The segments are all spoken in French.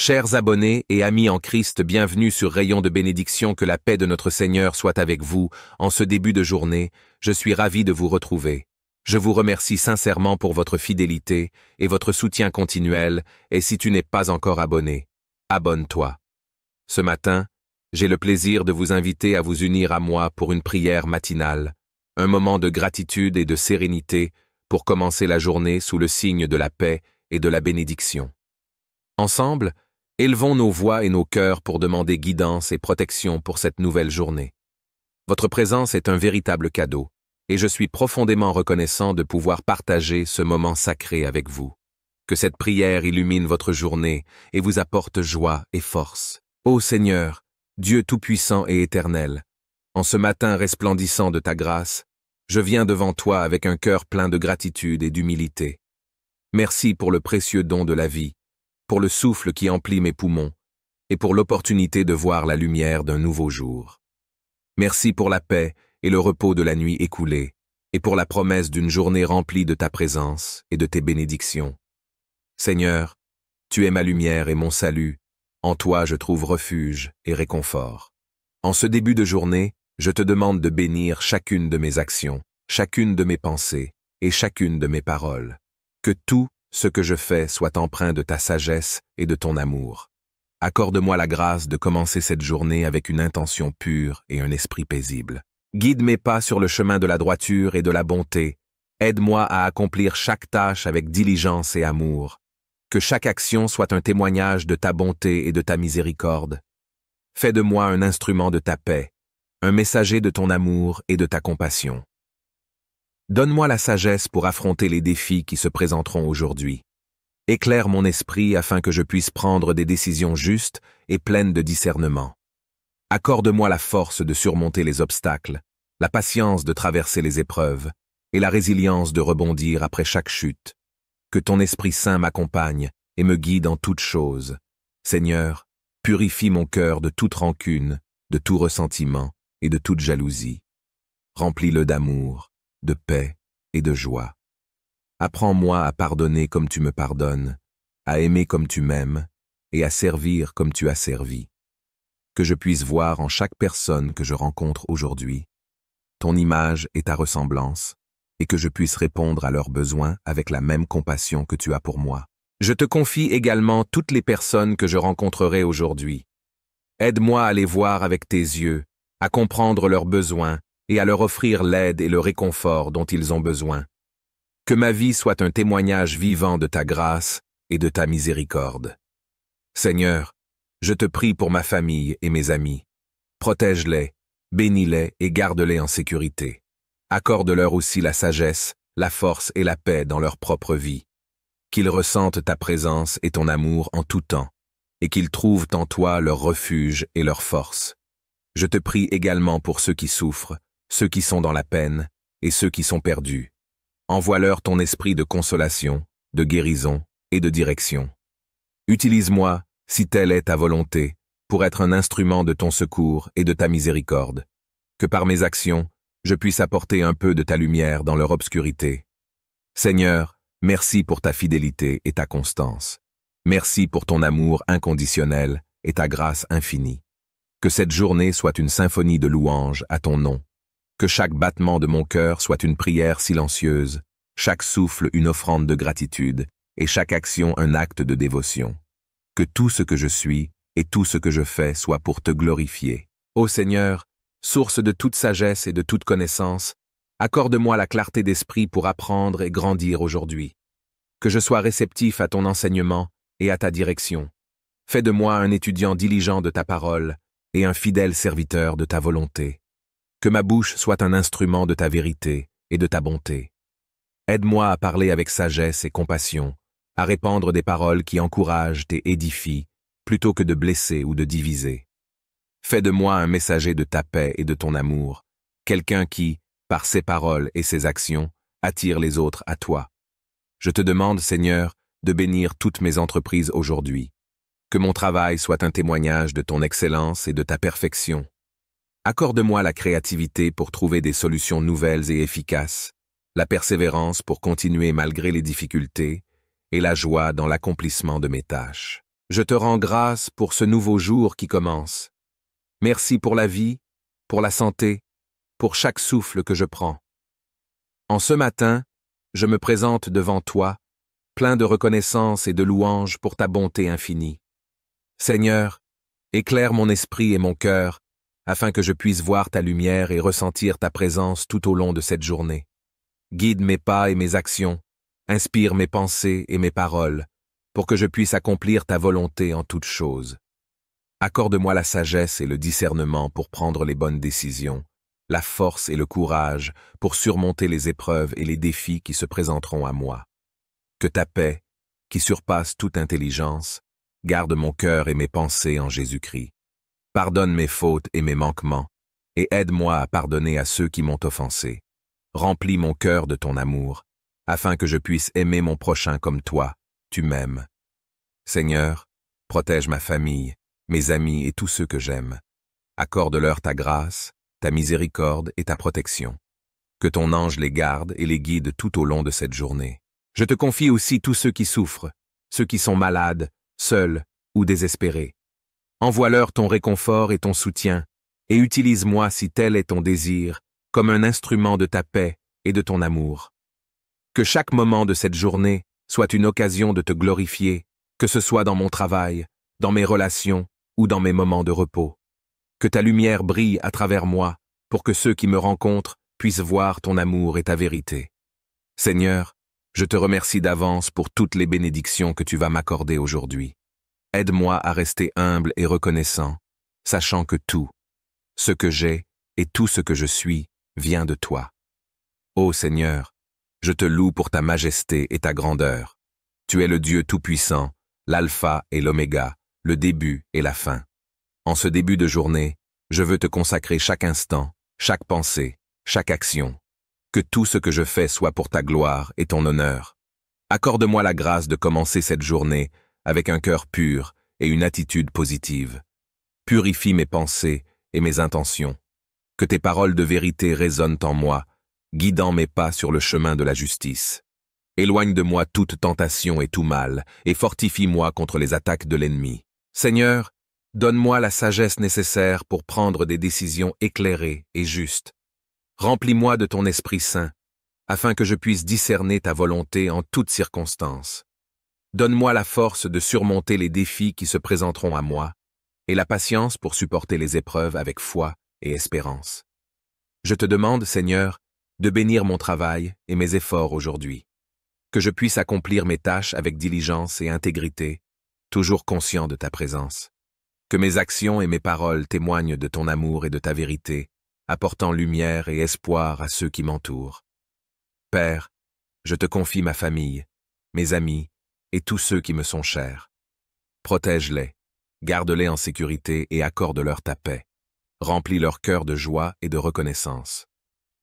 Chers abonnés et amis en Christ, bienvenue sur Rayon de bénédiction, que la paix de notre Seigneur soit avec vous. En ce début de journée, je suis ravi de vous retrouver. Je vous remercie sincèrement pour votre fidélité et votre soutien continuel, et si tu n'es pas encore abonné, abonne-toi. Ce matin, j'ai le plaisir de vous inviter à vous unir à moi pour une prière matinale, un moment de gratitude et de sérénité pour commencer la journée sous le signe de la paix et de la bénédiction. Ensemble, élevons nos voix et nos cœurs pour demander guidance et protection pour cette nouvelle journée. Votre présence est un véritable cadeau, et je suis profondément reconnaissant de pouvoir partager ce moment sacré avec vous. Que cette prière illumine votre journée et vous apporte joie et force. Ô Seigneur, Dieu tout-puissant et éternel, en ce matin resplendissant de ta grâce, je viens devant toi avec un cœur plein de gratitude et d'humilité. Merci pour le précieux don de la vie, pour le souffle qui emplit mes poumons, et pour l'opportunité de voir la lumière d'un nouveau jour. Merci pour la paix et le repos de la nuit écoulée, et pour la promesse d'une journée remplie de ta présence et de tes bénédictions. Seigneur, tu es ma lumière et mon salut, en toi je trouve refuge et réconfort. En ce début de journée, je te demande de bénir chacune de mes actions, chacune de mes pensées et chacune de mes paroles. Que tout ce que je fais soit empreint de ta sagesse et de ton amour. Accorde-moi la grâce de commencer cette journée avec une intention pure et un esprit paisible. Guide mes pas sur le chemin de la droiture et de la bonté. Aide-moi à accomplir chaque tâche avec diligence et amour. Que chaque action soit un témoignage de ta bonté et de ta miséricorde. Fais de moi un instrument de ta paix, un messager de ton amour et de ta compassion. Donne-moi la sagesse pour affronter les défis qui se présenteront aujourd'hui. Éclaire mon esprit afin que je puisse prendre des décisions justes et pleines de discernement. Accorde-moi la force de surmonter les obstacles, la patience de traverser les épreuves et la résilience de rebondir après chaque chute. Que ton Esprit Saint m'accompagne et me guide en toutes choses. Seigneur, purifie mon cœur de toute rancune, de tout ressentiment et de toute jalousie. Remplis-le d'amour, de paix et de joie. Apprends-moi à pardonner comme tu me pardonnes, à aimer comme tu m'aimes et à servir comme tu as servi. Que je puisse voir en chaque personne que je rencontre aujourd'hui ton image et ta ressemblance, et que je puisse répondre à leurs besoins avec la même compassion que tu as pour moi. Je te confie également toutes les personnes que je rencontrerai aujourd'hui. Aide-moi à les voir avec tes yeux, à comprendre leurs besoins et à leur offrir l'aide et le réconfort dont ils ont besoin. Que ma vie soit un témoignage vivant de ta grâce et de ta miséricorde. Seigneur, je te prie pour ma famille et mes amis. Protège-les, bénis-les et garde-les en sécurité. Accorde-leur aussi la sagesse, la force et la paix dans leur propre vie. Qu'ils ressentent ta présence et ton amour en tout temps, et qu'ils trouvent en toi leur refuge et leur force. Je te prie également pour ceux qui souffrent, ceux qui sont dans la peine et ceux qui sont perdus. Envoie-leur ton esprit de consolation, de guérison et de direction. Utilise-moi, si telle est ta volonté, pour être un instrument de ton secours et de ta miséricorde. Que par mes actions, je puisse apporter un peu de ta lumière dans leur obscurité. Seigneur, merci pour ta fidélité et ta constance. Merci pour ton amour inconditionnel et ta grâce infinie. Que cette journée soit une symphonie de louanges à ton nom. Que chaque battement de mon cœur soit une prière silencieuse, chaque souffle une offrande de gratitude, et chaque action un acte de dévotion. Que tout ce que je suis et tout ce que je fais soit pour te glorifier. Ô Seigneur, source de toute sagesse et de toute connaissance, accorde-moi la clarté d'esprit pour apprendre et grandir aujourd'hui. Que je sois réceptif à ton enseignement et à ta direction. Fais de moi un étudiant diligent de ta parole et un fidèle serviteur de ta volonté. Que ma bouche soit un instrument de ta vérité et de ta bonté. Aide-moi à parler avec sagesse et compassion, à répandre des paroles qui encouragent et édifient, plutôt que de blesser ou de diviser. Fais de moi un messager de ta paix et de ton amour, quelqu'un qui, par ses paroles et ses actions, attire les autres à toi. Je te demande, Seigneur, de bénir toutes mes entreprises aujourd'hui. Que mon travail soit un témoignage de ton excellence et de ta perfection. Accorde-moi la créativité pour trouver des solutions nouvelles et efficaces, la persévérance pour continuer malgré les difficultés, et la joie dans l'accomplissement de mes tâches. Je te rends grâce pour ce nouveau jour qui commence. Merci pour la vie, pour la santé, pour chaque souffle que je prends. En ce matin, je me présente devant toi, plein de reconnaissance et de louange pour ta bonté infinie. Seigneur, éclaire mon esprit et mon cœur, afin que je puisse voir ta lumière et ressentir ta présence tout au long de cette journée. Guide mes pas et mes actions, inspire mes pensées et mes paroles, pour que je puisse accomplir ta volonté en toutes choses. Accorde-moi la sagesse et le discernement pour prendre les bonnes décisions, la force et le courage pour surmonter les épreuves et les défis qui se présenteront à moi. Que ta paix, qui surpasse toute intelligence, garde mon cœur et mes pensées en Jésus-Christ. Pardonne mes fautes et mes manquements, et aide-moi à pardonner à ceux qui m'ont offensé. Remplis mon cœur de ton amour, afin que je puisse aimer mon prochain comme toi, tu m'aimes. Seigneur, protège ma famille, mes amis et tous ceux que j'aime. Accorde-leur ta grâce, ta miséricorde et ta protection. Que ton ange les garde et les guide tout au long de cette journée. Je te confie aussi tous ceux qui souffrent, ceux qui sont malades, seuls ou désespérés. Envoie-leur ton réconfort et ton soutien, et utilise-moi si tel est ton désir, comme un instrument de ta paix et de ton amour. Que chaque moment de cette journée soit une occasion de te glorifier, que ce soit dans mon travail, dans mes relations ou dans mes moments de repos. Que ta lumière brille à travers moi, pour que ceux qui me rencontrent puissent voir ton amour et ta vérité. Seigneur, je te remercie d'avance pour toutes les bénédictions que tu vas m'accorder aujourd'hui. Aide-moi à rester humble et reconnaissant, sachant que tout, ce que j'ai et tout ce que je suis, vient de toi. Ô Seigneur, je te loue pour ta majesté et ta grandeur. Tu es le Dieu tout-puissant, l'alpha et l'oméga, le début et la fin. En ce début de journée, je veux te consacrer chaque instant, chaque pensée, chaque action. Que tout ce que je fais soit pour ta gloire et ton honneur. Accorde-moi la grâce de commencer cette journée avec un cœur pur et une attitude positive. Purifie mes pensées et mes intentions. Que tes paroles de vérité résonnent en moi, guidant mes pas sur le chemin de la justice. Éloigne de moi toute tentation et tout mal, et fortifie-moi contre les attaques de l'ennemi. Seigneur, donne-moi la sagesse nécessaire pour prendre des décisions éclairées et justes. Remplis-moi de ton Esprit Saint, afin que je puisse discerner ta volonté en toutes circonstances. Donne-moi la force de surmonter les défis qui se présenteront à moi, et la patience pour supporter les épreuves avec foi et espérance. Je te demande, Seigneur, de bénir mon travail et mes efforts aujourd'hui, que je puisse accomplir mes tâches avec diligence et intégrité, toujours conscient de ta présence. Que mes actions et mes paroles témoignent de ton amour et de ta vérité, apportant lumière et espoir à ceux qui m'entourent. Père, je te confie ma famille, mes amis et tous ceux qui me sont chers. Protège-les, garde-les en sécurité et accorde-leur ta paix. Remplis leur cœur de joie et de reconnaissance.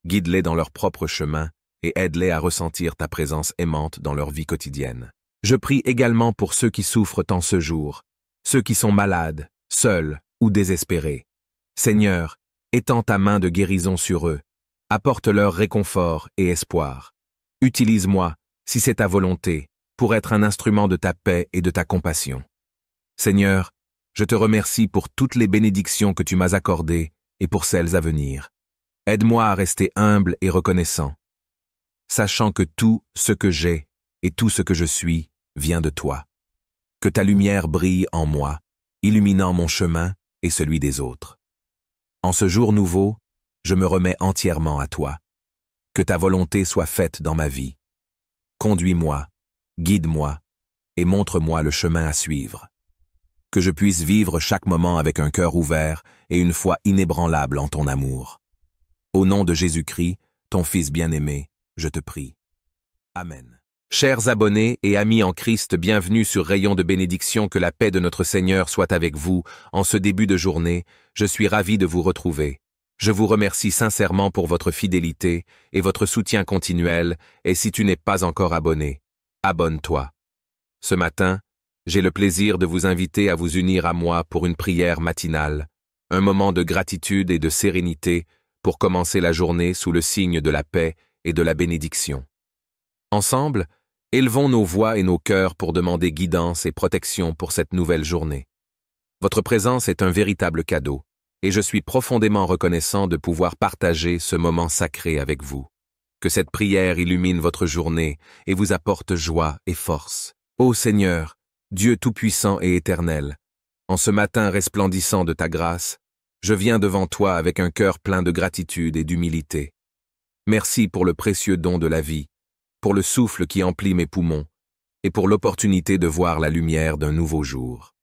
Guide-les dans leur propre chemin et aide-les à ressentir ta présence aimante dans leur vie quotidienne. Je prie également pour ceux qui souffrent en ce jour, ceux qui sont malades, seuls ou désespérés. Seigneur, étends ta main de guérison sur eux, apporte-leur réconfort et espoir. Utilise-moi, si c'est ta volonté, pour être un instrument de ta paix et de ta compassion. Seigneur, je te remercie pour toutes les bénédictions que tu m'as accordées et pour celles à venir. Aide-moi à rester humble et reconnaissant, sachant que tout ce que j'ai et tout ce que je suis vient de toi. Que ta lumière brille en moi, illuminant mon chemin et celui des autres. En ce jour nouveau, je me remets entièrement à toi. Que ta volonté soit faite dans ma vie. Conduis-moi, guide-moi et montre-moi le chemin à suivre. Que je puisse vivre chaque moment avec un cœur ouvert et une foi inébranlable en ton amour. Au nom de Jésus-Christ, ton Fils bien-aimé, je te prie. Amen. Chers abonnés et amis en Christ, bienvenue sur Rayon de bénédiction, que la paix de notre Seigneur soit avec vous. En ce début de journée, je suis ravi de vous retrouver. Je vous remercie sincèrement pour votre fidélité et votre soutien continuel, et si tu n'es pas encore abonné, abonne-toi. Ce matin, j'ai le plaisir de vous inviter à vous unir à moi pour une prière matinale, un moment de gratitude et de sérénité pour commencer la journée sous le signe de la paix et de la bénédiction. Ensemble, Élevons nos voix et nos cœurs pour demander guidance et protection pour cette nouvelle journée. Votre présence est un véritable cadeau, et je suis profondément reconnaissant de pouvoir partager ce moment sacré avec vous. Que cette prière illumine votre journée et vous apporte joie et force. Ô Seigneur, Dieu Tout-Puissant et Éternel, en ce matin resplendissant de ta grâce, je viens devant toi avec un cœur plein de gratitude et d'humilité. Merci pour le précieux don de la vie, pour le souffle qui emplit mes poumons, et pour l'opportunité de voir la lumière d'un nouveau jour.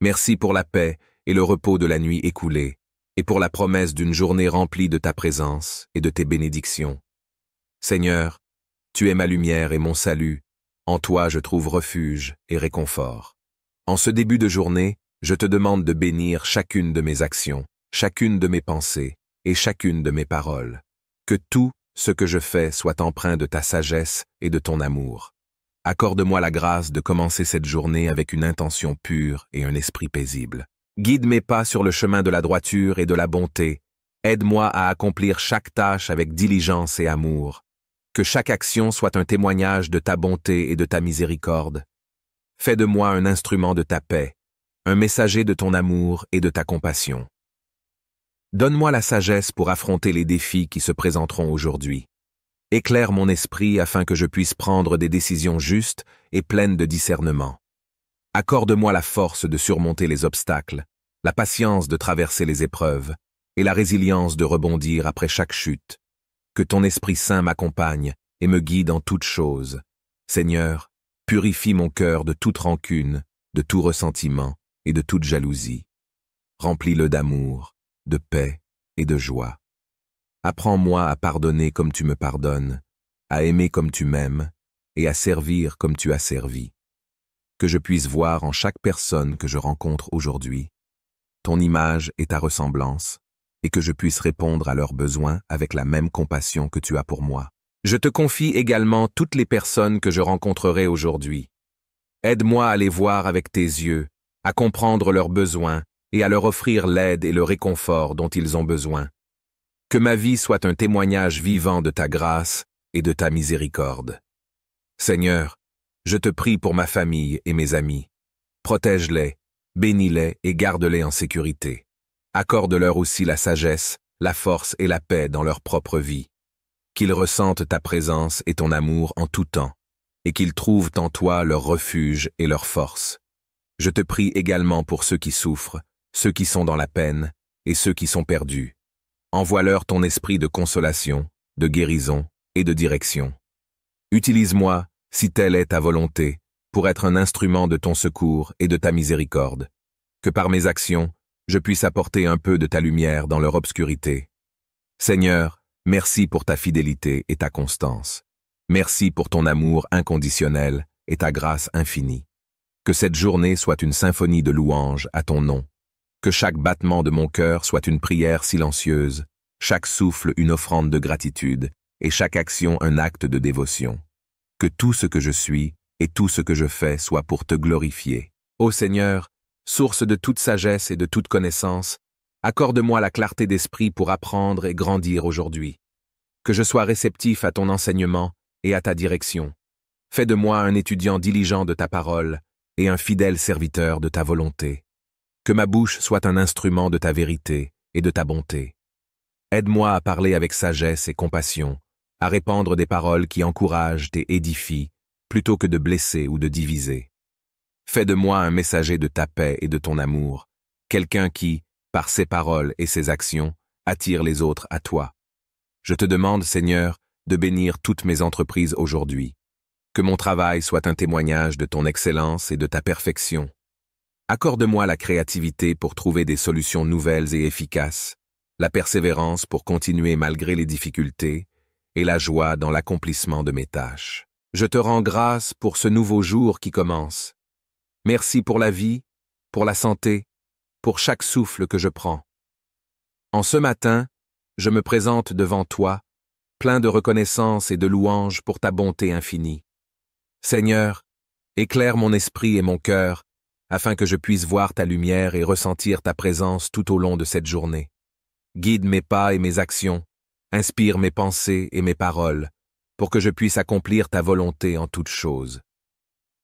Merci pour la paix et le repos de la nuit écoulée, et pour la promesse d'une journée remplie de ta présence et de tes bénédictions. Seigneur, tu es ma lumière et mon salut, en toi je trouve refuge et réconfort. En ce début de journée, je te demande de bénir chacune de mes actions, chacune de mes pensées et chacune de mes paroles. Que tout ce que je fais soit empreint de ta sagesse et de ton amour. Accorde-moi la grâce de commencer cette journée avec une intention pure et un esprit paisible. Guide mes pas sur le chemin de la droiture et de la bonté. Aide-moi à accomplir chaque tâche avec diligence et amour. Que chaque action soit un témoignage de ta bonté et de ta miséricorde. Fais de moi un instrument de ta paix, un messager de ton amour et de ta compassion. Donne-moi la sagesse pour affronter les défis qui se présenteront aujourd'hui. Éclaire mon esprit afin que je puisse prendre des décisions justes et pleines de discernement. Accorde-moi la force de surmonter les obstacles, la patience de traverser les épreuves et la résilience de rebondir après chaque chute. Que ton Esprit Saint m'accompagne et me guide en toutes choses. Seigneur, purifie mon cœur de toute rancune, de tout ressentiment et de toute jalousie. Remplis-le d'amour, de paix et de joie. Apprends-moi à pardonner comme tu me pardonnes, à aimer comme tu m'aimes et à servir comme tu as servi. Que je puisse voir en chaque personne que je rencontre aujourd'hui ton image et ta ressemblance, et que je puisse répondre à leurs besoins avec la même compassion que tu as pour moi. Je te confie également toutes les personnes que je rencontrerai aujourd'hui. Aide-moi à les voir avec tes yeux, à comprendre leurs besoins et à leur offrir l'aide et le réconfort dont ils ont besoin. Que ma vie soit un témoignage vivant de ta grâce et de ta miséricorde. Seigneur, je te prie pour ma famille et mes amis. Protège-les, bénis-les et garde-les en sécurité. Accorde-leur aussi la sagesse, la force et la paix dans leur propre vie. Qu'ils ressentent ta présence et ton amour en tout temps, et qu'ils trouvent en toi leur refuge et leur force. Je te prie également pour ceux qui souffrent, ceux qui sont dans la peine et ceux qui sont perdus. Envoie-leur ton esprit de consolation, de guérison et de direction. Utilise-moi, si telle est ta volonté, pour être un instrument de ton secours et de ta miséricorde. Que par mes actions, je puisse apporter un peu de ta lumière dans leur obscurité. Seigneur, merci pour ta fidélité et ta constance. Merci pour ton amour inconditionnel et ta grâce infinie. Que cette journée soit une symphonie de louanges à ton nom. Que chaque battement de mon cœur soit une prière silencieuse, chaque souffle une offrande de gratitude et chaque action un acte de dévotion. Que tout ce que je suis et tout ce que je fais soit pour te glorifier. Ô Seigneur, source de toute sagesse et de toute connaissance, accorde-moi la clarté d'esprit pour apprendre et grandir aujourd'hui. Que je sois réceptif à ton enseignement et à ta direction. Fais de moi un étudiant diligent de ta parole et un fidèle serviteur de ta volonté. Que ma bouche soit un instrument de ta vérité et de ta bonté. Aide-moi à parler avec sagesse et compassion, à répandre des paroles qui encouragent et édifient, plutôt que de blesser ou de diviser. Fais de moi un messager de ta paix et de ton amour, quelqu'un qui, par ses paroles et ses actions, attire les autres à toi. Je te demande, Seigneur, de bénir toutes mes entreprises aujourd'hui. Que mon travail soit un témoignage de ton excellence et de ta perfection. Accorde-moi la créativité pour trouver des solutions nouvelles et efficaces, la persévérance pour continuer malgré les difficultés, et la joie dans l'accomplissement de mes tâches. Je te rends grâce pour ce nouveau jour qui commence. Merci pour la vie, pour la santé, pour chaque souffle que je prends. En ce matin, je me présente devant toi, plein de reconnaissance et de louange pour ta bonté infinie. Seigneur, éclaire mon esprit et mon cœur, afin que je puisse voir ta lumière et ressentir ta présence tout au long de cette journée. Guide mes pas et mes actions, inspire mes pensées et mes paroles, pour que je puisse accomplir ta volonté en toutes choses.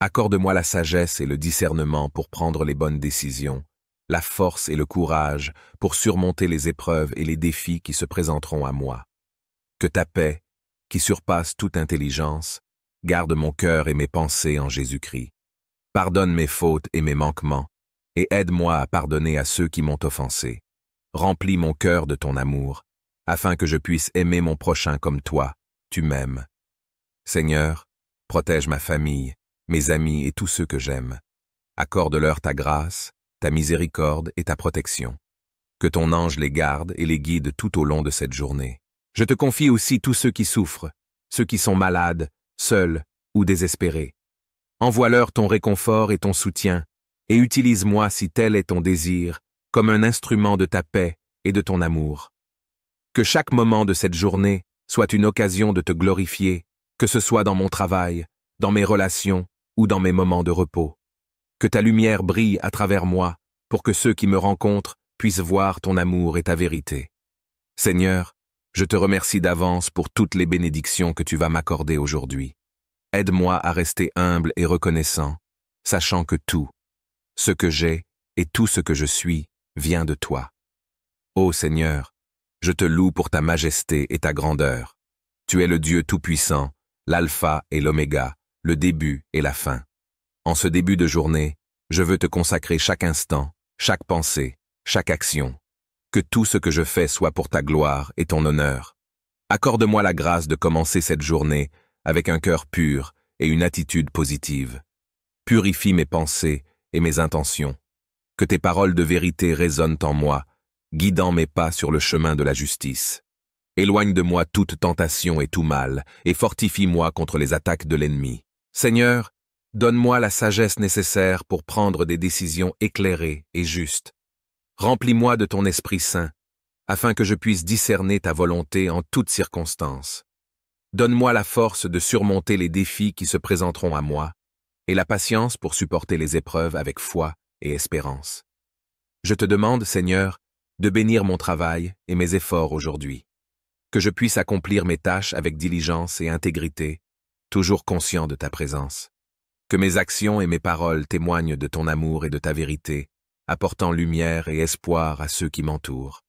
Accorde-moi la sagesse et le discernement pour prendre les bonnes décisions, la force et le courage pour surmonter les épreuves et les défis qui se présenteront à moi. Que ta paix, qui surpasse toute intelligence, garde mon cœur et mes pensées en Jésus-Christ. Pardonne mes fautes et mes manquements, et aide-moi à pardonner à ceux qui m'ont offensé. Remplis mon cœur de ton amour, afin que je puisse aimer mon prochain comme toi, tu m'aimes. Seigneur, protège ma famille, mes amis et tous ceux que j'aime. Accorde-leur ta grâce, ta miséricorde et ta protection. Que ton ange les garde et les guide tout au long de cette journée. Je te confie aussi tous ceux qui souffrent, ceux qui sont malades, seuls ou désespérés. Envoie-leur ton réconfort et ton soutien, et utilise-moi si tel est ton désir, comme un instrument de ta paix et de ton amour. Que chaque moment de cette journée soit une occasion de te glorifier, que ce soit dans mon travail, dans mes relations ou dans mes moments de repos. Que ta lumière brille à travers moi, pour que ceux qui me rencontrent puissent voir ton amour et ta vérité. Seigneur, je te remercie d'avance pour toutes les bénédictions que tu vas m'accorder aujourd'hui. Aide-moi à rester humble et reconnaissant, sachant que tout, ce que j'ai et tout ce que je suis, vient de toi. Ô Seigneur, je te loue pour ta majesté et ta grandeur. Tu es le Dieu Tout-Puissant, l'Alpha et l'Oméga, le début et la fin. En ce début de journée, je veux te consacrer chaque instant, chaque pensée, chaque action. Que tout ce que je fais soit pour ta gloire et ton honneur. Accorde-moi la grâce de commencer cette journée avec un cœur pur et une attitude positive. Purifie mes pensées et mes intentions. Que tes paroles de vérité résonnent en moi, guidant mes pas sur le chemin de la justice. Éloigne de moi toute tentation et tout mal, et fortifie-moi contre les attaques de l'ennemi. Seigneur, donne-moi la sagesse nécessaire pour prendre des décisions éclairées et justes. Remplis-moi de ton Esprit Saint, afin que je puisse discerner ta volonté en toutes circonstances. Donne-moi la force de surmonter les défis qui se présenteront à moi, et la patience pour supporter les épreuves avec foi et espérance. Je te demande, Seigneur, de bénir mon travail et mes efforts aujourd'hui, que je puisse accomplir mes tâches avec diligence et intégrité, toujours conscient de ta présence. Que mes actions et mes paroles témoignent de ton amour et de ta vérité, apportant lumière et espoir à ceux qui m'entourent.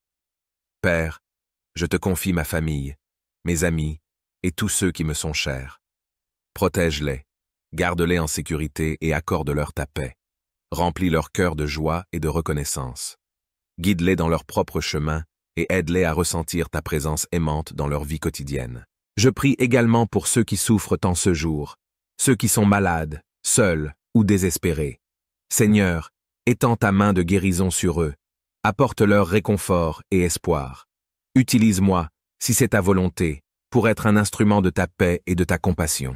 Père, je te confie ma famille, mes amis et tous ceux qui me sont chers. Protège-les, garde-les en sécurité et accorde-leur ta paix. Remplis leur cœur de joie et de reconnaissance. Guide-les dans leur propre chemin et aide-les à ressentir ta présence aimante dans leur vie quotidienne. Je prie également pour ceux qui souffrent en ce jour, ceux qui sont malades, seuls ou désespérés. Seigneur, étends ta main de guérison sur eux, apporte-leur réconfort et espoir. Utilise-moi, si c'est ta volonté, pour être un instrument de ta paix et de ta compassion.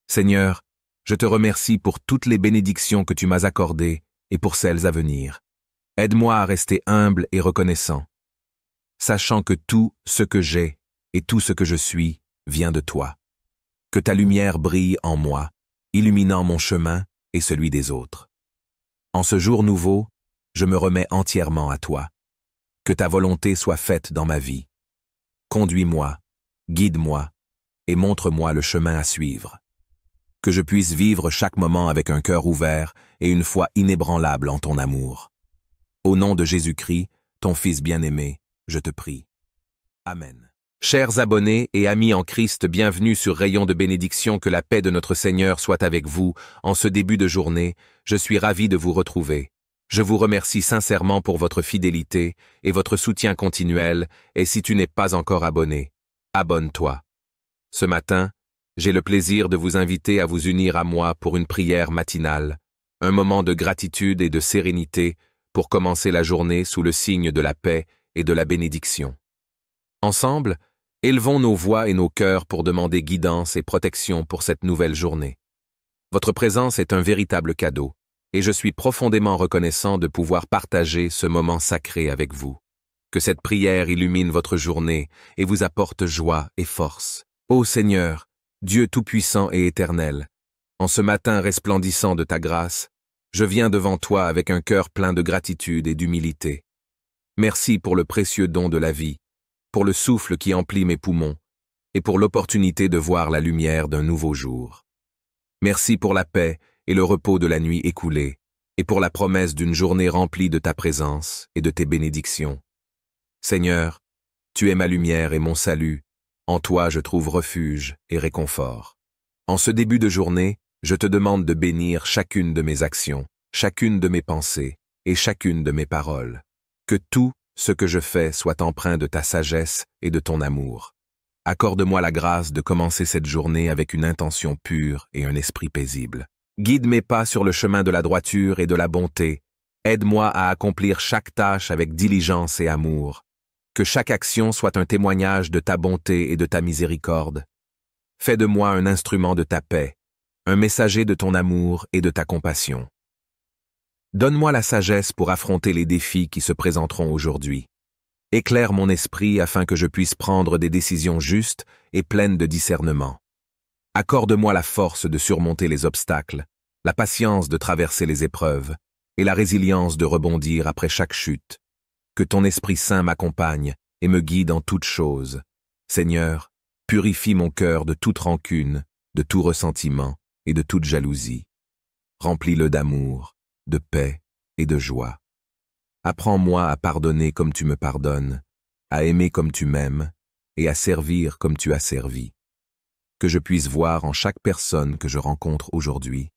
Seigneur, je te remercie pour toutes les bénédictions que tu m'as accordées et pour celles à venir. Aide-moi à rester humble et reconnaissant, sachant que tout ce que j'ai et tout ce que je suis vient de toi. Que ta lumière brille en moi, illuminant mon chemin et celui des autres. En ce jour nouveau, je me remets entièrement à toi. Que ta volonté soit faite dans ma vie. Conduis-moi, guide-moi et montre-moi le chemin à suivre. Que je puisse vivre chaque moment avec un cœur ouvert et une foi inébranlable en ton amour. Au nom de Jésus-Christ, ton Fils bien-aimé, je te prie. Amen. Chers abonnés et amis en Christ, bienvenue sur Rayon de bénédiction, que la paix de notre Seigneur soit avec vous. En ce début de journée, je suis ravi de vous retrouver. Je vous remercie sincèrement pour votre fidélité et votre soutien continuel, et si tu n'es pas encore abonné, abonne-toi. Ce matin, j'ai le plaisir de vous inviter à vous unir à moi pour une prière matinale, un moment de gratitude et de sérénité pour commencer la journée sous le signe de la paix et de la bénédiction. Ensemble, élevons nos voix et nos cœurs pour demander guidance et protection pour cette nouvelle journée. Votre présence est un véritable cadeau, et je suis profondément reconnaissant de pouvoir partager ce moment sacré avec vous. Que cette prière illumine votre journée et vous apporte joie et force. Ô Seigneur, Dieu tout-puissant et éternel, en ce matin resplendissant de ta grâce, je viens devant toi avec un cœur plein de gratitude et d'humilité. Merci pour le précieux don de la vie, pour le souffle qui emplit mes poumons, et pour l'opportunité de voir la lumière d'un nouveau jour. Merci pour la paix et le repos de la nuit écoulée, et pour la promesse d'une journée remplie de ta présence et de tes bénédictions. Seigneur, tu es ma lumière et mon salut, en toi je trouve refuge et réconfort. En ce début de journée, je te demande de bénir chacune de mes actions, chacune de mes pensées et chacune de mes paroles. Que tout ce que je fais soit empreint de ta sagesse et de ton amour. Accorde-moi la grâce de commencer cette journée avec une intention pure et un esprit paisible. Guide mes pas sur le chemin de la droiture et de la bonté. Aide-moi à accomplir chaque tâche avec diligence et amour. Que chaque action soit un témoignage de ta bonté et de ta miséricorde. Fais de moi un instrument de ta paix, un messager de ton amour et de ta compassion. Donne-moi la sagesse pour affronter les défis qui se présenteront aujourd'hui. Éclaire mon esprit afin que je puisse prendre des décisions justes et pleines de discernement. Accorde-moi la force de surmonter les obstacles, la patience de traverser les épreuves et la résilience de rebondir après chaque chute. Que ton Esprit Saint m'accompagne et me guide en toutes choses. Seigneur, purifie mon cœur de toute rancune, de tout ressentiment et de toute jalousie. Remplis-le d'amour, de paix et de joie. Apprends-moi à pardonner comme tu me pardonnes, à aimer comme tu m'aimes et à servir comme tu as servi. Que je puisse voir en chaque personne que je rencontre aujourd'hui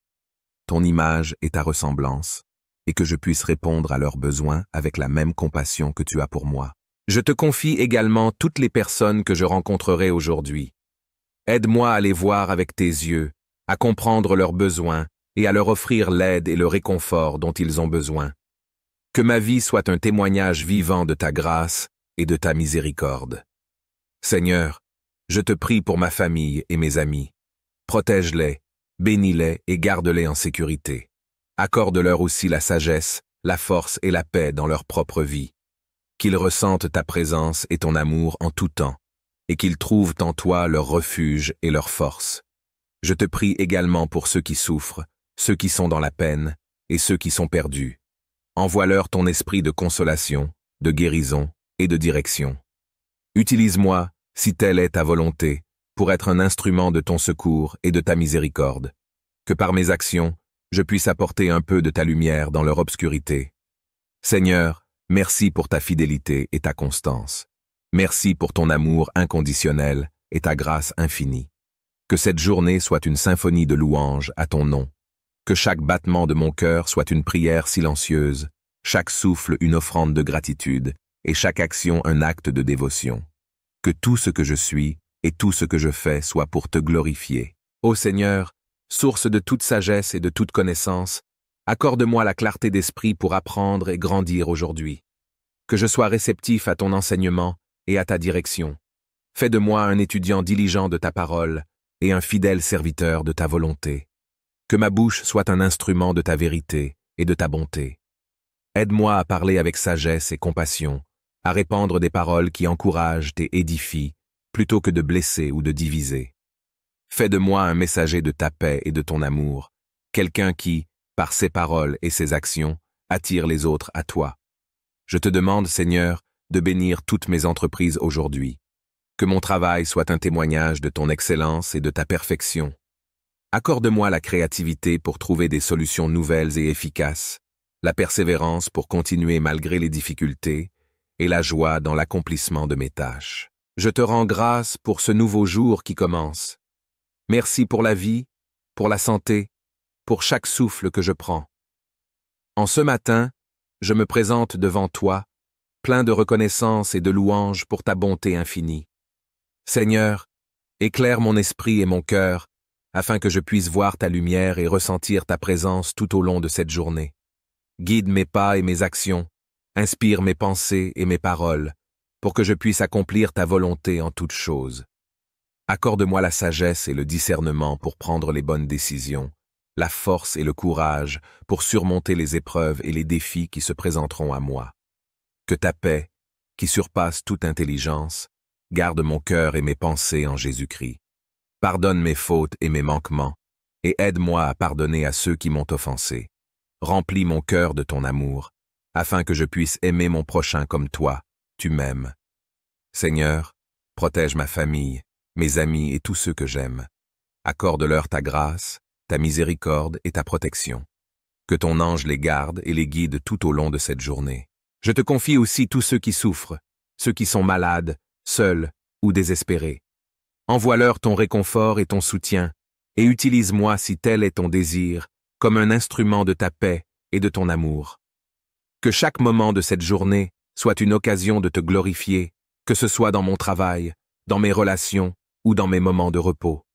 ton image et ta ressemblance, et que je puisse répondre à leurs besoins avec la même compassion que tu as pour moi. Je te confie également toutes les personnes que je rencontrerai aujourd'hui. Aide-moi à les voir avec tes yeux, à comprendre leurs besoins et à leur offrir l'aide et le réconfort dont ils ont besoin. Que ma vie soit un témoignage vivant de ta grâce et de ta miséricorde. Seigneur, je te prie pour ma famille et mes amis. Protège-les, bénis-les et garde-les en sécurité. Accorde-leur aussi la sagesse, la force et la paix dans leur propre vie. Qu'ils ressentent ta présence et ton amour en tout temps, et qu'ils trouvent en toi leur refuge et leur force. Je te prie également pour ceux qui souffrent, ceux qui sont dans la peine et ceux qui sont perdus. Envoie-leur ton esprit de consolation, de guérison et de direction. Utilise-moi, si telle est ta volonté, pour être un instrument de ton secours et de ta miséricorde. Que par mes actions, je puisse apporter un peu de ta lumière dans leur obscurité. Seigneur, merci pour ta fidélité et ta constance. Merci pour ton amour inconditionnel et ta grâce infinie. Que cette journée soit une symphonie de louanges à ton nom. Que chaque battement de mon cœur soit une prière silencieuse, chaque souffle une offrande de gratitude et chaque action un acte de dévotion. Que tout ce que je suis et tout ce que je fais soit pour te glorifier. Ô Seigneur, source de toute sagesse et de toute connaissance, accorde-moi la clarté d'esprit pour apprendre et grandir aujourd'hui. Que je sois réceptif à ton enseignement et à ta direction. Fais de moi un étudiant diligent de ta parole et un fidèle serviteur de ta volonté. Que ma bouche soit un instrument de ta vérité et de ta bonté. Aide-moi à parler avec sagesse et compassion, à répandre des paroles qui encouragent et édifient, plutôt que de blesser ou de diviser. Fais de moi un messager de ta paix et de ton amour, quelqu'un qui, par ses paroles et ses actions, attire les autres à toi. Je te demande, Seigneur, de bénir toutes mes entreprises aujourd'hui. Que mon travail soit un témoignage de ton excellence et de ta perfection. Accorde-moi la créativité pour trouver des solutions nouvelles et efficaces, la persévérance pour continuer malgré les difficultés, et la joie dans l'accomplissement de mes tâches. Je te rends grâce pour ce nouveau jour qui commence. Merci pour la vie, pour la santé, pour chaque souffle que je prends. En ce matin, je me présente devant toi, plein de reconnaissance et de louange pour ta bonté infinie. Seigneur, éclaire mon esprit et mon cœur, afin que je puisse voir ta lumière et ressentir ta présence tout au long de cette journée. Guide mes pas et mes actions, inspire mes pensées et mes paroles, pour que je puisse accomplir ta volonté en toutes choses. Accorde-moi la sagesse et le discernement pour prendre les bonnes décisions, la force et le courage pour surmonter les épreuves et les défis qui se présenteront à moi. Que ta paix, qui surpasse toute intelligence, garde mon cœur et mes pensées en Jésus-Christ. Pardonne mes fautes et mes manquements, et aide-moi à pardonner à ceux qui m'ont offensé. Remplis mon cœur de ton amour, afin que je puisse aimer mon prochain comme toi, tu m'aimes. Seigneur, protège ma famille, mes amis et tous ceux que j'aime. Accorde-leur ta grâce, ta miséricorde et ta protection. Que ton ange les garde et les guide tout au long de cette journée. Je te confie aussi tous ceux qui souffrent, ceux qui sont malades, seuls ou désespérés. Envoie-leur ton réconfort et ton soutien, et utilise-moi si tel est ton désir, comme un instrument de ta paix et de ton amour. Que chaque moment de cette journée soit une occasion de te glorifier, que ce soit dans mon travail, dans mes relations ou dans mes moments de repos.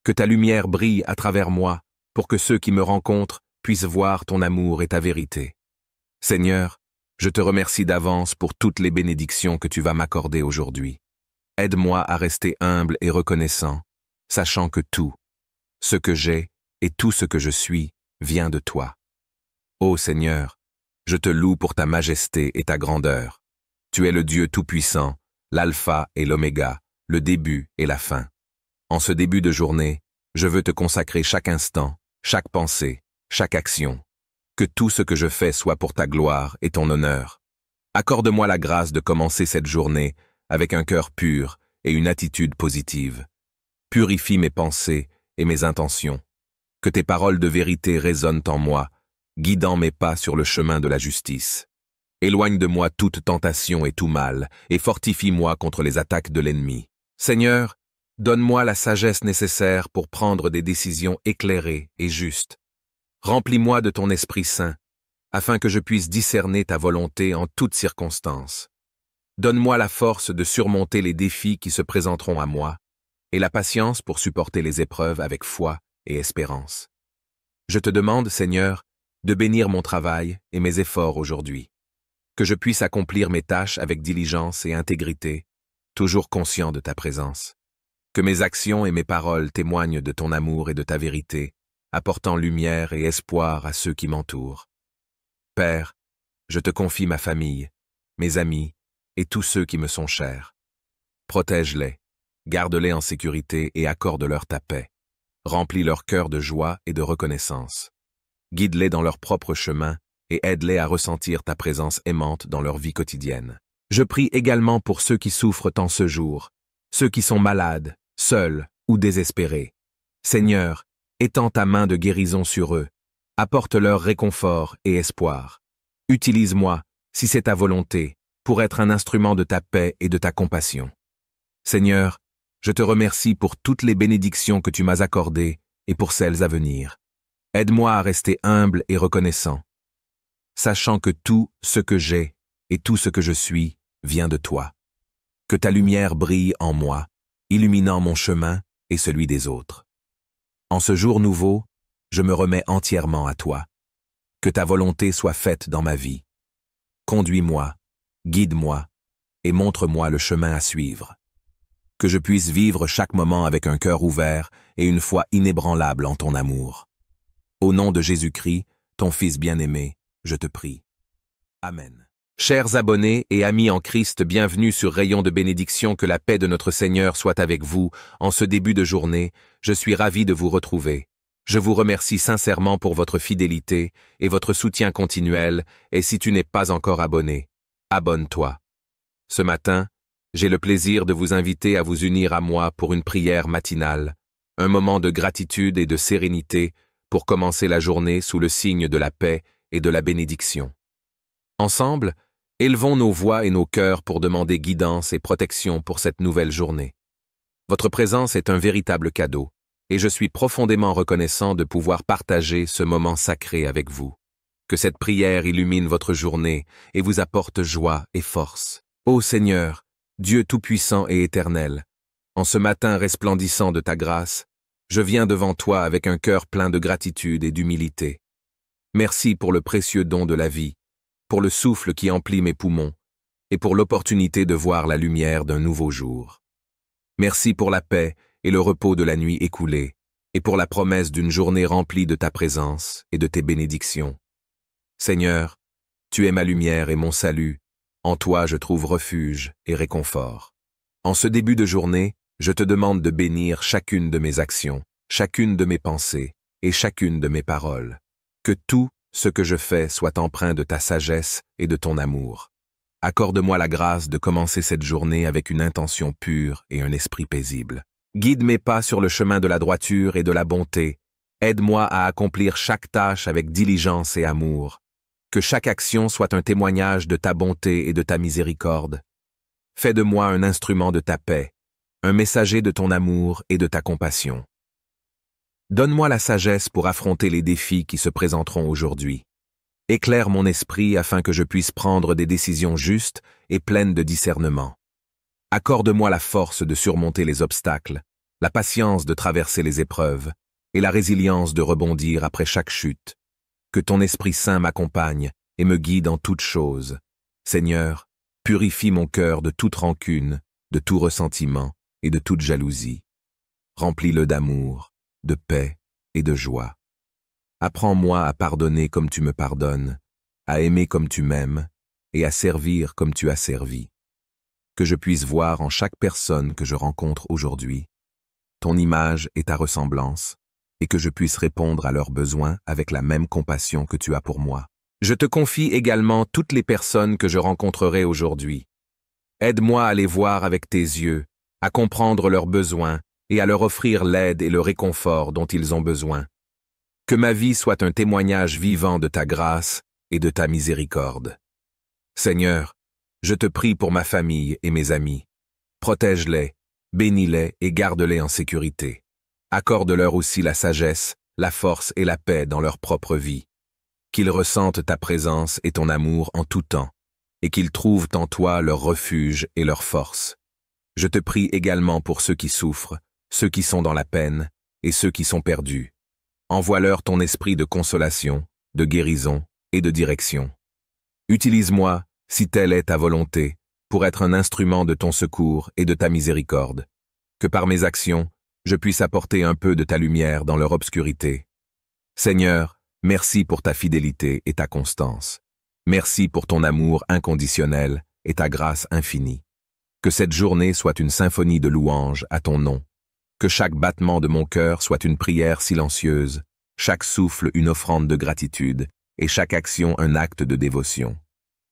Que ta lumière brille à travers moi, pour que ceux qui me rencontrent puissent voir ton amour et ta vérité. Seigneur, je te remercie d'avance pour toutes les bénédictions que tu vas m'accorder aujourd'hui. Aide-moi à rester humble et reconnaissant, sachant que tout, ce que j'ai et tout ce que je suis, vient de toi. Ô Seigneur, je te loue pour ta majesté et ta grandeur. Tu es le Dieu tout-puissant, l'alpha et l'oméga, le début et la fin. En ce début de journée, je veux te consacrer chaque instant, chaque pensée, chaque action. Que tout ce que je fais soit pour ta gloire et ton honneur. Accorde-moi la grâce de commencer cette journée avec un cœur pur et une attitude positive. Purifie mes pensées et mes intentions. Que tes paroles de vérité résonnent en moi, guidant mes pas sur le chemin de la justice. Éloigne de moi toute tentation et tout mal, et fortifie-moi contre les attaques de l'ennemi. Seigneur, donne-moi la sagesse nécessaire pour prendre des décisions éclairées et justes. Remplis-moi de ton Esprit Saint, afin que je puisse discerner ta volonté en toutes circonstances. Donne-moi la force de surmonter les défis qui se présenteront à moi, et la patience pour supporter les épreuves avec foi et espérance. Je te demande, Seigneur, de bénir mon travail et mes efforts aujourd'hui, que je puisse accomplir mes tâches avec diligence et intégrité, toujours conscient de ta présence. Que mes actions et mes paroles témoignent de ton amour et de ta vérité, apportant lumière et espoir à ceux qui m'entourent. Père, je te confie ma famille, mes amis et tous ceux qui me sont chers. Protège-les, garde-les en sécurité et accorde-leur ta paix. Remplis leur cœur de joie et de reconnaissance. Guide-les dans leur propre chemin et aide-les à ressentir ta présence aimante dans leur vie quotidienne. Je prie également pour ceux qui souffrent en ce jour, ceux qui sont malades, seuls ou désespérés. Seigneur, étends ta main de guérison sur eux, apporte-leur réconfort et espoir. Utilise-moi, si c'est ta volonté, pour être un instrument de ta paix et de ta compassion. Seigneur, je te remercie pour toutes les bénédictions que tu m'as accordées et pour celles à venir. Aide-moi à rester humble et reconnaissant, sachant que tout ce que j'ai et tout ce que je suis vient de toi. Que ta lumière brille en moi, illuminant mon chemin et celui des autres. En ce jour nouveau, je me remets entièrement à toi. Que ta volonté soit faite dans ma vie. Conduis-moi, guide-moi et montre-moi le chemin à suivre. Que je puisse vivre chaque moment avec un cœur ouvert et une foi inébranlable en ton amour. Au nom de Jésus-Christ, ton Fils bien-aimé, je te prie. Amen. Chers abonnés et amis en Christ, bienvenue sur Rayon de bénédiction, que la paix de notre Seigneur soit avec vous. En ce début de journée, je suis ravi de vous retrouver. Je vous remercie sincèrement pour votre fidélité et votre soutien continuel, et si tu n'es pas encore abonné, abonne-toi. Ce matin, j'ai le plaisir de vous inviter à vous unir à moi pour une prière matinale, un moment de gratitude et de sérénité pour commencer la journée sous le signe de la paix et de la bénédiction. Ensemble, élevons nos voix et nos cœurs pour demander guidance et protection pour cette nouvelle journée. Votre présence est un véritable cadeau, et je suis profondément reconnaissant de pouvoir partager ce moment sacré avec vous. Que cette prière illumine votre journée et vous apporte joie et force. Ô Seigneur, Dieu tout-puissant et éternel, en ce matin resplendissant de ta grâce, je viens devant toi avec un cœur plein de gratitude et d'humilité. Merci pour le précieux don de la vie, pour le souffle qui emplit mes poumons, et pour l'opportunité de voir la lumière d'un nouveau jour. Merci pour la paix et le repos de la nuit écoulée, et pour la promesse d'une journée remplie de ta présence et de tes bénédictions. Seigneur, tu es ma lumière et mon salut, en toi je trouve refuge et réconfort. En ce début de journée, je te demande de bénir chacune de mes actions, chacune de mes pensées et chacune de mes paroles. Que tout ce que je fais soit empreint de ta sagesse et de ton amour. Accorde-moi la grâce de commencer cette journée avec une intention pure et un esprit paisible. Guide mes pas sur le chemin de la droiture et de la bonté. Aide-moi à accomplir chaque tâche avec diligence et amour. Que chaque action soit un témoignage de ta bonté et de ta miséricorde. Fais de moi un instrument de ta paix, un messager de ton amour et de ta compassion. Donne-moi la sagesse pour affronter les défis qui se présenteront aujourd'hui. Éclaire mon esprit afin que je puisse prendre des décisions justes et pleines de discernement. Accorde-moi la force de surmonter les obstacles, la patience de traverser les épreuves et la résilience de rebondir après chaque chute. Que ton Esprit Saint m'accompagne et me guide en toutes choses. Seigneur, purifie mon cœur de toute rancune, de tout ressentiment et de toute jalousie. Remplis-le d'amour, de paix et de joie. Apprends-moi à pardonner comme tu me pardonnes, à aimer comme tu m'aimes et à servir comme tu as servi. Que je puisse voir en chaque personne que je rencontre aujourd'hui ton image et ta ressemblance, et que je puisse répondre à leurs besoins avec la même compassion que tu as pour moi. Je te confie également toutes les personnes que je rencontrerai aujourd'hui. Aide-moi à les voir avec tes yeux, à comprendre leurs besoins et à leur offrir l'aide et le réconfort dont ils ont besoin. Que ma vie soit un témoignage vivant de ta grâce et de ta miséricorde. Seigneur, je te prie pour ma famille et mes amis. Protège-les, bénis-les et garde-les en sécurité. Accorde-leur aussi la sagesse, la force et la paix dans leur propre vie. Qu'ils ressentent ta présence et ton amour en tout temps, et qu'ils trouvent en toi leur refuge et leur force. Je te prie également pour ceux qui souffrent, ceux qui sont dans la peine et ceux qui sont perdus. Envoie-leur ton esprit de consolation, de guérison et de direction. Utilise-moi, si telle est ta volonté, pour être un instrument de ton secours et de ta miséricorde. Que par mes actions, je puisse apporter un peu de ta lumière dans leur obscurité. Seigneur, merci pour ta fidélité et ta constance. Merci pour ton amour inconditionnel et ta grâce infinie. Que cette journée soit une symphonie de louanges à ton nom. Que chaque battement de mon cœur soit une prière silencieuse, chaque souffle une offrande de gratitude et chaque action un acte de dévotion.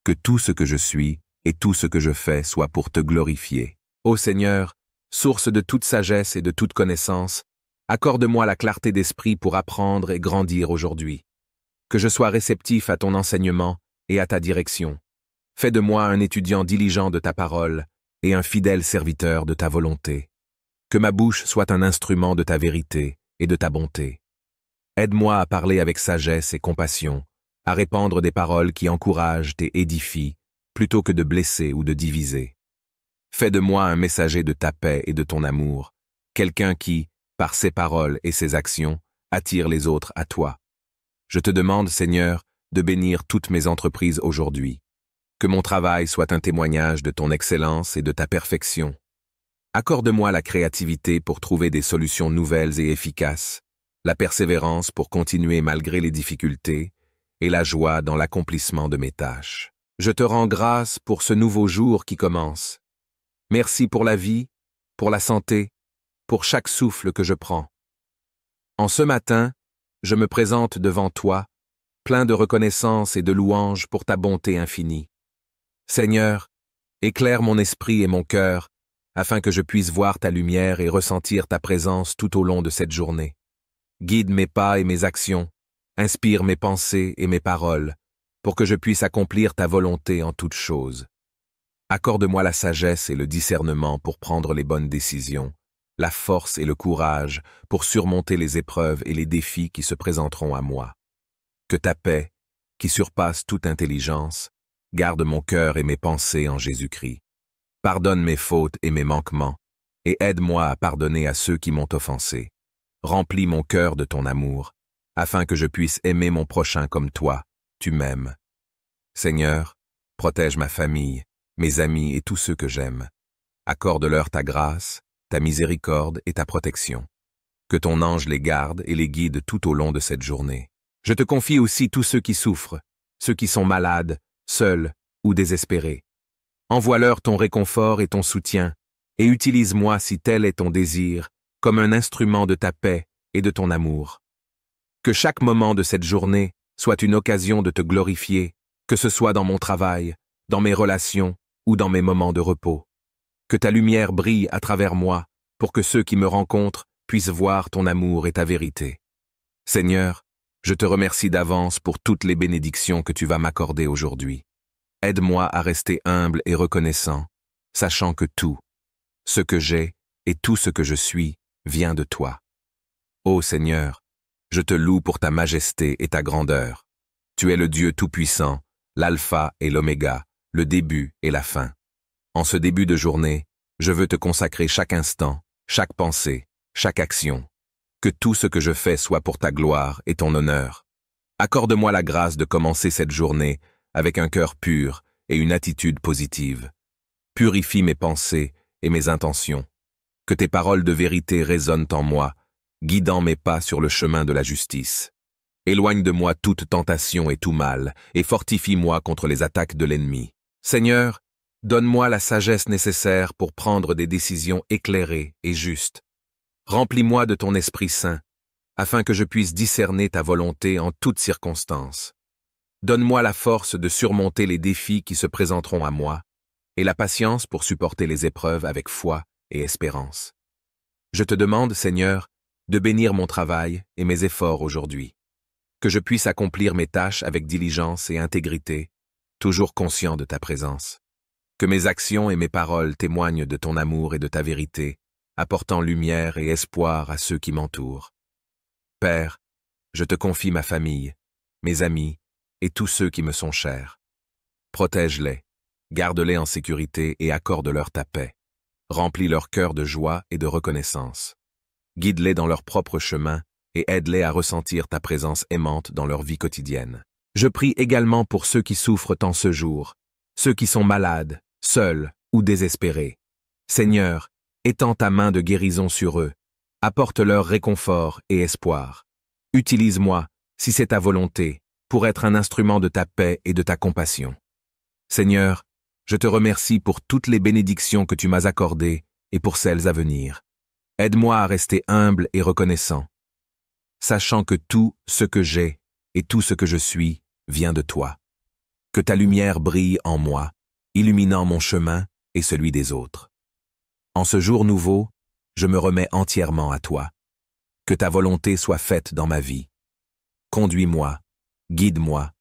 Que tout ce que je suis et tout ce que je fais soit pour te glorifier. Ô Seigneur, source de toute sagesse et de toute connaissance, accorde-moi la clarté d'esprit pour apprendre et grandir aujourd'hui. Que je sois réceptif à ton enseignement et à ta direction. Fais de moi un étudiant diligent de ta parole et un fidèle serviteur de ta volonté. Que ma bouche soit un instrument de ta vérité et de ta bonté. Aide-moi à parler avec sagesse et compassion, à répandre des paroles qui encouragent et édifient, plutôt que de blesser ou de diviser. Fais de moi un messager de ta paix et de ton amour, quelqu'un qui, par ses paroles et ses actions, attire les autres à toi. Je te demande, Seigneur, de bénir toutes mes entreprises aujourd'hui. Que mon travail soit un témoignage de ton excellence et de ta perfection. Accorde-moi la créativité pour trouver des solutions nouvelles et efficaces, la persévérance pour continuer malgré les difficultés, et la joie dans l'accomplissement de mes tâches. Je te rends grâce pour ce nouveau jour qui commence. Merci pour la vie, pour la santé, pour chaque souffle que je prends. En ce matin, je me présente devant toi, plein de reconnaissance et de louange pour ta bonté infinie. Seigneur, éclaire mon esprit et mon cœur, afin que je puisse voir ta lumière et ressentir ta présence tout au long de cette journée. Guide mes pas et mes actions, inspire mes pensées et mes paroles, pour que je puisse accomplir ta volonté en toutes choses. Accorde-moi la sagesse et le discernement pour prendre les bonnes décisions, la force et le courage pour surmonter les épreuves et les défis qui se présenteront à moi. Que ta paix, qui surpasse toute intelligence, garde mon cœur et mes pensées en Jésus-Christ. Pardonne mes fautes et mes manquements, et aide-moi à pardonner à ceux qui m'ont offensé. Remplis mon cœur de ton amour, afin que je puisse aimer mon prochain comme toi, tu m'aimes. Seigneur, protège ma famille, mes amis et tous ceux que j'aime. Accorde-leur ta grâce, ta miséricorde et ta protection. Que ton ange les garde et les guide tout au long de cette journée. Je te confie aussi tous ceux qui souffrent, ceux qui sont malades, seuls ou désespérés. Envoie-leur ton réconfort et ton soutien, et utilise-moi si tel est ton désir, comme un instrument de ta paix et de ton amour. Que chaque moment de cette journée soit une occasion de te glorifier, que ce soit dans mon travail, dans mes relations ou dans mes moments de repos. Que ta lumière brille à travers moi, pour que ceux qui me rencontrent puissent voir ton amour et ta vérité. Seigneur, je te remercie d'avance pour toutes les bénédictions que tu vas m'accorder aujourd'hui. Aide-moi à rester humble et reconnaissant, sachant que tout, ce que j'ai et tout ce que je suis, vient de toi. Ô Seigneur, je te loue pour ta majesté et ta grandeur. Tu es le Dieu Tout-Puissant, l'Alpha et l'Oméga, le début et la fin. En ce début de journée, je veux te consacrer chaque instant, chaque pensée, chaque action. Que tout ce que je fais soit pour ta gloire et ton honneur. Accorde-moi la grâce de commencer cette journée avec un cœur pur et une attitude positive. Purifie mes pensées et mes intentions. Que tes paroles de vérité résonnent en moi, guidant mes pas sur le chemin de la justice. Éloigne de moi toute tentation et tout mal, et fortifie-moi contre les attaques de l'ennemi. Seigneur, donne-moi la sagesse nécessaire pour prendre des décisions éclairées et justes. Remplis-moi de ton Esprit Saint, afin que je puisse discerner ta volonté en toutes circonstances. Donne-moi la force de surmonter les défis qui se présenteront à moi, et la patience pour supporter les épreuves avec foi et espérance. Je te demande, Seigneur, de bénir mon travail et mes efforts aujourd'hui, que je puisse accomplir mes tâches avec diligence et intégrité, toujours conscient de ta présence. Que mes actions et mes paroles témoignent de ton amour et de ta vérité, apportant lumière et espoir à ceux qui m'entourent. Père, je te confie ma famille, mes amis et tous ceux qui me sont chers. Protège-les, garde-les en sécurité et accorde-leur ta paix. Remplis leur cœur de joie et de reconnaissance. Guide-les dans leur propre chemin et aide-les à ressentir ta présence aimante dans leur vie quotidienne. Je prie également pour ceux qui souffrent en ce jour, ceux qui sont malades, seuls ou désespérés. Seigneur, étends ta main de guérison sur eux, apporte-leur réconfort et espoir. Utilise-moi, si c'est ta volonté, pour être un instrument de ta paix et de ta compassion. Seigneur, je te remercie pour toutes les bénédictions que tu m'as accordées et pour celles à venir. Aide-moi à rester humble et reconnaissant, sachant que tout ce que j'ai et tout ce que je suis vient de toi. Que ta lumière brille en moi, illuminant mon chemin et celui des autres. En ce jour nouveau, je me remets entièrement à toi. Que ta volonté soit faite dans ma vie. Conduis-moi, guide-moi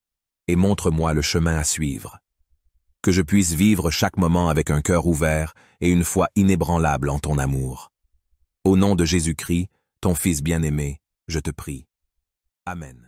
et montre-moi le chemin à suivre. Que je puisse vivre chaque moment avec un cœur ouvert et une foi inébranlable en ton amour. Au nom de Jésus-Christ, ton Fils bien-aimé, je te prie. Amen.